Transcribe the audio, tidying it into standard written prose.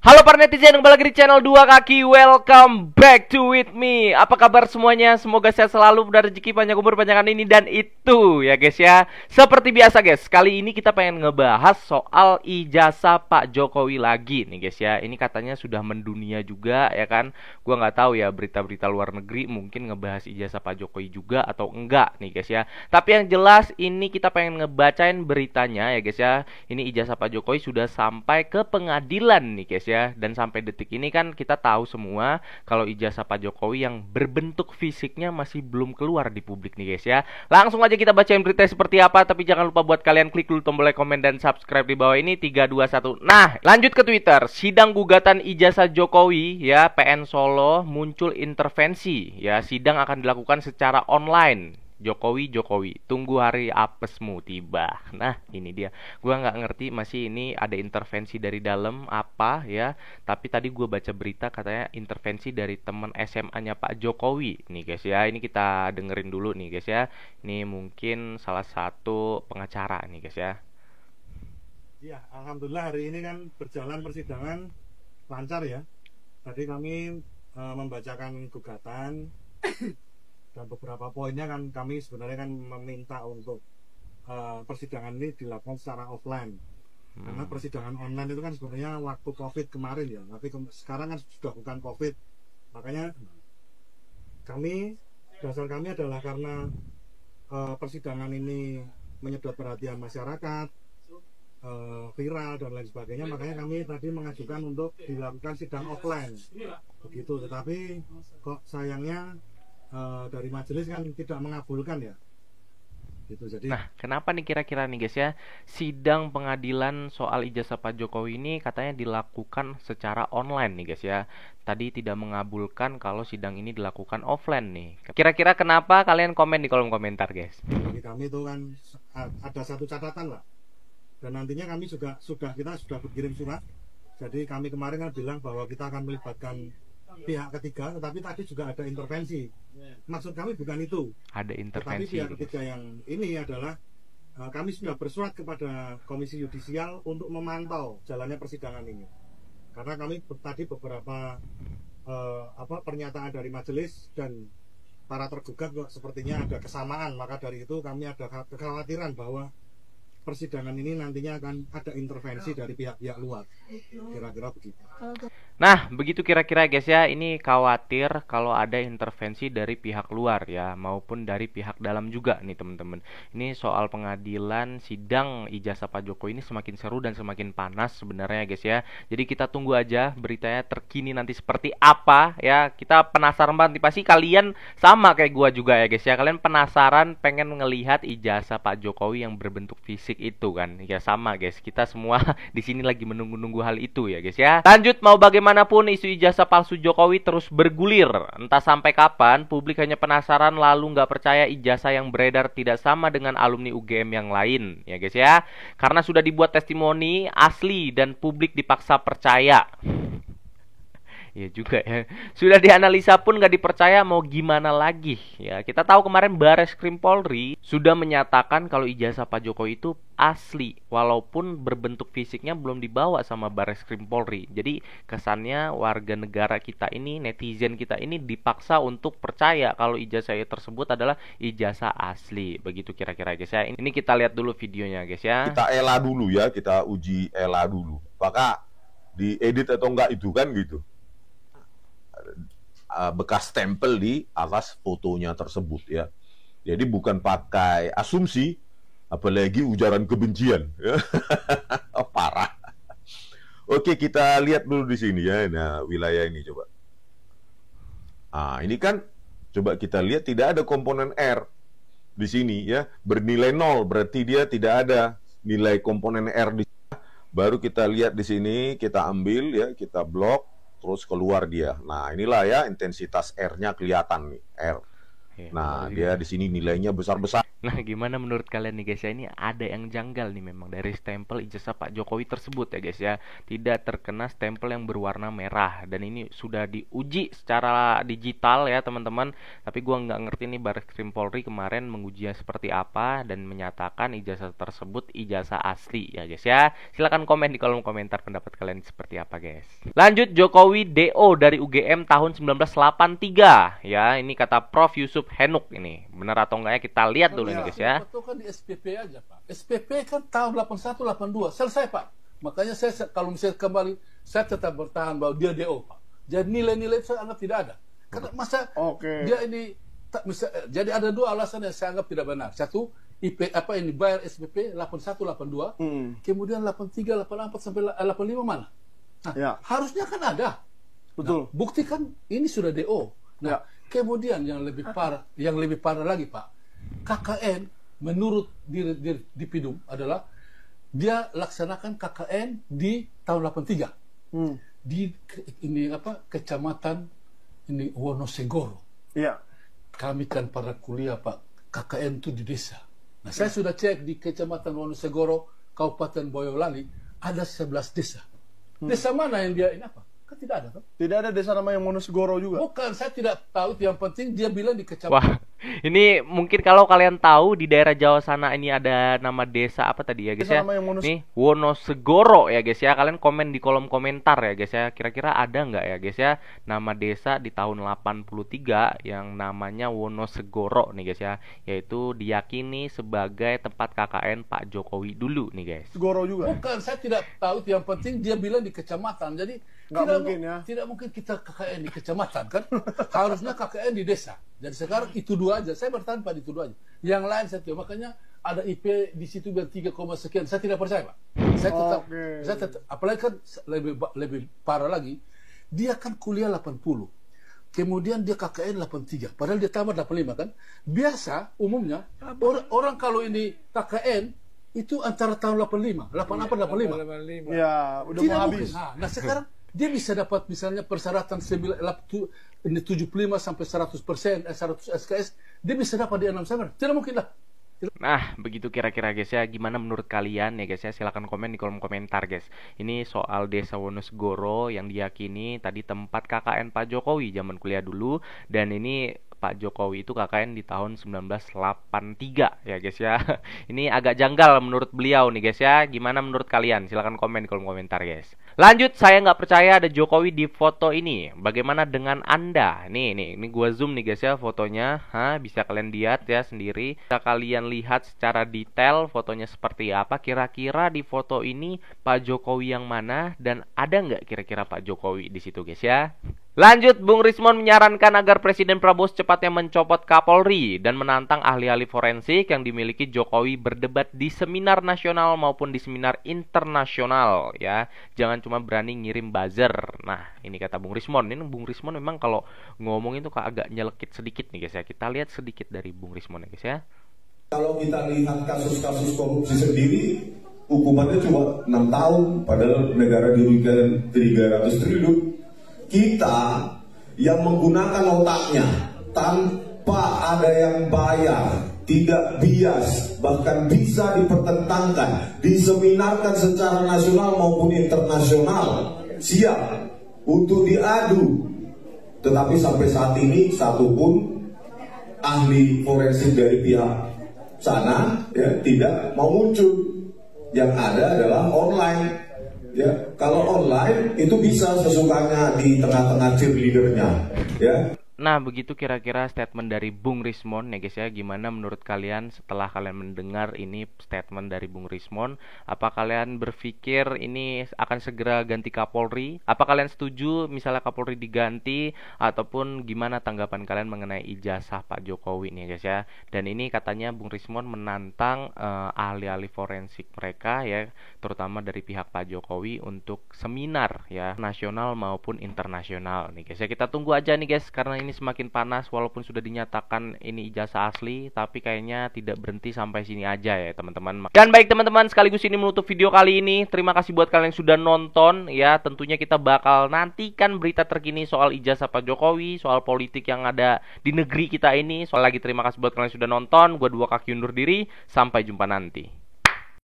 Halo para netizen yang kembali lagi di channel Dua Kaki. Welcome back to with me. Apa kabar semuanya? Semoga sehat selalu, dan rezeki panjang umur panjangan ini dan itu ya guys ya. Seperti biasa guys, kali ini kita pengen ngebahas soal ijazah Pak Jokowi lagi nih guys ya. Ini katanya sudah mendunia juga ya kan. Gua nggak tahu ya, berita-berita luar negeri mungkin ngebahas ijazah Pak Jokowi juga atau enggak nih guys ya. Tapi yang jelas ini kita pengen ngebacain beritanya ya guys ya. Ini ijazah Pak Jokowi sudah sampai ke pengadilan nih guys ya. Dan sampai detik ini kan kita tahu semua kalau ijazah Pak Jokowi yang berbentuk fisiknya masih belum keluar di publik nih guys ya. Langsung aja kita bacain berita seperti apa. Tapi jangan lupa buat kalian klik dulu tombol like, komen, dan subscribe di bawah ini. 3, 2, 1. Nah, lanjut ke Twitter. Sidang gugatan ijazah Jokowi ya, PN Solo muncul intervensi ya. Sidang akan dilakukan secara online. Jokowi, tunggu hari apesmu tiba. Nah, ini dia. Gua nggak ngerti masih ini ada intervensi dari dalam apa ya. Tapi tadi gua baca berita katanya intervensi dari teman SMA-nya Pak Jokowi. Nih guys ya, ini kita dengerin dulu nih guys ya. Ini mungkin salah satu pengacara nih guys ya. Iya, alhamdulillah hari ini kan berjalan persidangan lancar ya. Tadi kami membacakan gugatan dan beberapa poinnya kan kami sebenarnya kan meminta untuk persidangan ini dilakukan secara offline. Karena persidangan online itu kan sebenarnya waktu COVID kemarin ya, tapi sekarang kan sudah bukan COVID. Makanya dasar kami adalah karena persidangan ini menyedot perhatian masyarakat, viral dan lain sebagainya, makanya kami tadi mengajukan untuk dilakukan sidang offline begitu. Tetapi kok sayangnya dari majelis kan tidak mengabulkan ya gitu. Jadi nah, kenapa nih kira-kira nih guys ya, sidang pengadilan soal ijazah Pak Jokowi ini katanya dilakukan secara online nih guys ya. Tadi tidak mengabulkan kalau sidang ini dilakukan offline nih. Kira-kira kenapa? Kalian komen di kolom komentar guys. bagi kami itu kan ada satu catatan lah, dan nantinya kami juga sudah berkirim surat. Jadi kami kemarin kan bilang bahwa kita akan melibatkan pihak ketiga, tetapi tadi juga ada intervensi. Maksud kami bukan itu. Ada intervensi. Tetapi pihak ketiga yang ini adalah kami sudah bersurat kepada Komisi Yudisial untuk memantau jalannya persidangan ini. Karena kami tadi beberapa pernyataan dari majelis dan para tergugat kok sepertinya ada kesamaan, maka dari itu kami ada kekhawatiran bahwa persidangan ini nantinya akan ada intervensi dari pihak-pihak luar, kira-kira begitu. Nah, begitu kira-kira guys ya. Ini khawatir kalau ada intervensi dari pihak luar ya, maupun dari pihak dalam juga nih teman-teman. Ini soal pengadilan sidang ijazah Pak Jokowi ini semakin seru dan semakin panas sebenarnya guys ya. Jadi kita tunggu aja beritanya terkini nanti seperti apa ya. Kita penasaran banget, pasti kalian sama kayak gua juga ya guys ya. Kalian penasaran pengen ngelihat ijazah Pak Jokowi yang berbentuk fisik itu kan. Ya sama guys, kita semua di sini lagi menunggu-nunggu hal itu ya guys ya. Lanjut, mau bagaimanapun isu ijazah palsu Jokowi terus bergulir. Entah sampai kapan publik hanya penasaran lalu nggak percaya ijazah yang beredar tidak sama dengan alumni UGM yang lain ya guys ya. Karena sudah dibuat testimoni asli dan publik dipaksa percaya. Ya juga ya. Sudah dianalisa pun nggak dipercaya, mau gimana lagi ya. Kita tahu kemarin Bareskrim Polri sudah menyatakan kalau ijazah Pak Jokowi itu asli, walaupun berbentuk fisiknya belum dibawa sama Bareskrim Polri. Jadi kesannya warga negara kita ini, netizen kita ini dipaksa untuk percaya kalau ijazah tersebut adalah ijazah asli. Begitu kira-kira guys ya. Ini kita lihat dulu videonya guys ya. Kita ELA dulu ya, kita uji ELA dulu. Maka diedit atau enggak itu kan gitu. Bekas stempel di atas fotonya tersebut ya. Jadi bukan pakai asumsi, apalagi ujaran kebencian ya. Parah. Oke, kita lihat dulu di sini ya. Nah, wilayah ini coba. Ini kan coba kita lihat tidak ada komponen R di sini ya. Bernilai 0, berarti dia tidak ada nilai komponen R di sini. Baru kita lihat di sini, kita ambil ya, kita blok, terus keluar dia. Nah, inilah ya intensitas R-nya kelihatan nih, R. Nah, dia di sini nilainya besar-besar. Nah, gimana menurut kalian nih guys ya? Ini ada yang janggal nih memang dari stempel ijazah Pak Jokowi tersebut ya guys ya. Tidak terkena stempel yang berwarna merah, dan ini sudah diuji secara digital ya teman-teman. Tapi gua nggak ngerti nih Bareskrim Polri kemarin mengujinya seperti apa dan menyatakan ijazah tersebut ijazah asli ya guys ya. Silahkan komen di kolom komentar pendapat kalian seperti apa guys. Lanjut, Jokowi DO dari UGM tahun 1983 ya. Ini kata Prof Yusuf Henuk ini. Benar atau enggak ya, kita lihat dulu nih guys ya. Itu kan di SPP aja Pak. SPP kan tahun 81, 82 selesai Pak. Makanya saya kalau misalnya kembali, saya tetap bertahan bahwa dia DO Pak. Jadi nilai-nilai saya anggap tidak ada. Karena masa dia ini jadi ada dua alasan yang saya anggap tidak benar. Satu, bayar SPP 81, 82, kemudian 83, 84 sampai 85 mana? Nah, harusnya kan ada. Betul. Nah, bukti kan ini sudah DO. Nah, kemudian yang lebih parah lagi Pak, KKN menurut di Pidum adalah dia laksanakan KKN di tahun 83 di kecamatan ini Wonosegoro. Iya. Kami kan pada kuliah Pak, KKN itu di desa. Nah, saya sudah cek di kecamatan Wonosegoro, Kabupaten Boyolali ada 11 desa. Desa mana yang dia ini apa? Kan tidak ada kan? Tidak ada desa namanya Wonosegoro juga. Bukan, saya tidak tahu. Yang penting dia bilang di kecamatan. Wah, ini mungkin kalau kalian tahu di daerah Jawa sana ini ada nama desa apa tadi ya guys ya? Nih, Wonosegoro ya guys ya. Kalian komen di kolom komentar ya guys ya. Kira-kira ada nggak ya guys ya nama desa di tahun 83 yang namanya Wonosegoro nih guys ya. Yaitu diyakini sebagai tempat KKN Pak Jokowi dulu nih guys. Segoro juga. Bukan, saya tidak tahu. Yang penting dia bilang di kecamatan. Jadi tidak mungkin kita KKN di kecamatan kan. Harusnya KKN di desa. Jadi sekarang itu dua aja. Saya bertahan pada itu dua aja. Yang lain saya tahu. Makanya ada IP di situ bilang 3, sekian. Saya tidak percaya Pak. Saya tetap apalagi kan lebih parah lagi. Dia kan kuliah 80. Kemudian dia KKN 83. Padahal dia tamat 85 kan. Biasa umumnya orang kalau ini KKN itu antara tahun 85, 88, 85. Ya, udah tidak mau habis. Nah, sekarang dia bisa dapat misalnya persyaratan 75 sampai 100%, 100 SKS, dia bisa dapat di 6 semester. Tidak mungkin lah. Nah, begitu kira-kira guys ya. Gimana menurut kalian ya guys ya? Silahkan komen di kolom komentar guys. Ini soal desa Wonosegoro yang diyakini tadi tempat KKN Pak Jokowi zaman kuliah dulu. Dan ini Pak Jokowi itu KKN di tahun 1983 ya guys ya. Ini agak janggal menurut beliau nih guys ya. Gimana menurut kalian? Silahkan komen di kolom komentar guys. Lanjut, saya nggak percaya ada Jokowi di foto ini. Bagaimana dengan Anda? Ini gua zoom nih guys ya fotonya. Bisa kalian lihat ya sendiri. Bisa kalian lihat secara detail fotonya seperti apa. Kira-kira di foto ini Pak Jokowi yang mana, dan ada nggak kira-kira Pak Jokowi di situ guys ya? Lanjut, Bung Rismon menyarankan agar Presiden Prabowo secepatnya mencopot Kapolri dan menantang ahli-ahli forensik yang dimiliki Jokowi berdebat di seminar nasional maupun di seminar internasional ya. Jangan cuma berani ngirim buzzer. Nah, ini kata Bung Rismon. Ini Bung Rismon memang kalau ngomong itu agak nyelekit sedikit nih guys ya. Kita lihat sedikit dari Bung Rismon ya guys ya. Kalau kita lihat kasus-kasus korupsi sendiri, hukumannya cuma 6 tahun, padahal negara dirugikan 300 triliun. Kita yang menggunakan otaknya tanpa ada yang bayar, tidak bias, bahkan bisa dipertentangkan, diseminarkan secara nasional maupun internasional, siap untuk diadu. Tetapi sampai saat ini satupun ahli forensik dari pihak sana ya tidak mau muncul. Yang ada adalah online. Ya, kalau online itu bisa sesukanya di tengah-tengah cheerleadernya, ya. Nah, begitu kira-kira statement dari Bung Rismon ya guys ya. Gimana menurut kalian setelah kalian mendengar ini statement dari Bung Rismon? Apa kalian berpikir ini akan segera ganti Kapolri? Apa kalian setuju misalnya Kapolri diganti? Ataupun gimana tanggapan kalian mengenai ijazah Pak Jokowi nih guys ya? Dan ini katanya Bung Rismon menantang ahli-ahli forensik mereka ya, terutama dari pihak Pak Jokowi untuk seminar ya, nasional maupun internasional nih guys ya. Kita tunggu aja nih guys, karena ini ini semakin panas walaupun sudah dinyatakan ini ijazah asli, tapi kayaknya tidak berhenti sampai sini aja ya teman-teman. Dan baik teman-teman, sekaligus ini menutup video kali ini. Terima kasih buat kalian yang sudah nonton ya. Tentunya kita bakal nantikan berita terkini soal ijazah Pak Jokowi, soal politik yang ada di negeri kita ini. Soal lagi terima kasih buat kalian yang sudah nonton. Gua Dua Kaki undur diri. Sampai jumpa nanti.